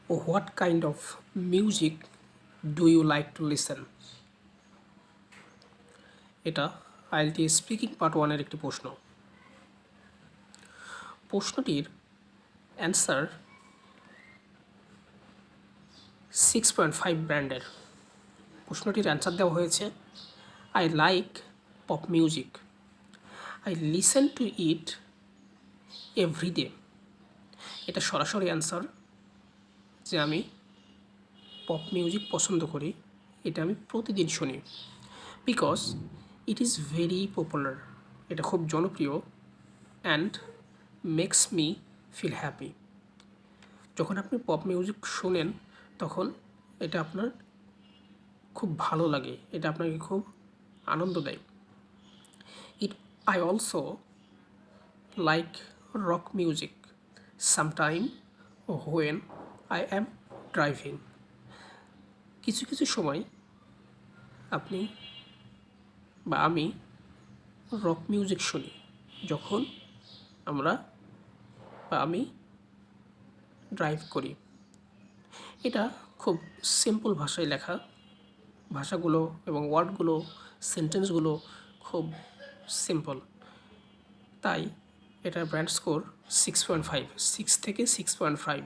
What kind of music do you like to listen? এটা ILT speaking part ওয়ানের একটি প্রশ্ন। প্রশ্নটির অ্যান্সার 6.5 ব্র্যান্ডের। প্রশ্নটির অ্যান্সার দেওয়া হয়েছে I like pop music, I listen to it everyday. এটা সরাসরি অ্যান্সার যে আমি পপ মিউজিক পছন্দ করি, এটা আমি প্রতিদিন শুনি। Because it is very popular, এটা খুব জনপ্রিয় and makes me feel happy. যখন আপনি পপ মিউজিক শোনেন তখন এটা আপনার খুব ভালো লাগে, এটা আপনাকে খুব আনন্দ দেয়। I also like rock music sometime when I am driving. কিছু কিছু সময় আপনি বা আমি রক মিউজিক শুনি যখন আমি ড্রাইভ করি। এটা খুব সিম্পল ভাষায় লেখা, ভাষাগুলো এবং ওয়ার্ডগুলো, সেন্টেন্সগুলো খুব সিম্পল, তাই এটার ব্র্যান্ড স্কোর 6.5, 6 থেকে 6.5।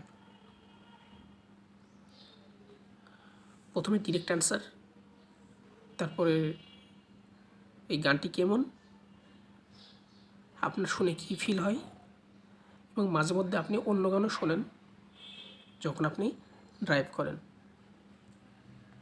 প্রথমে ডিরেক্ট অ্যান্সার, তারপরে এই গানটি কেমন, আপনার শুনে কী ফিল হয়, এবং মাঝে মধ্যে আপনি অন্য গানও শোনেন যখন আপনি ড্রাইভ করেন।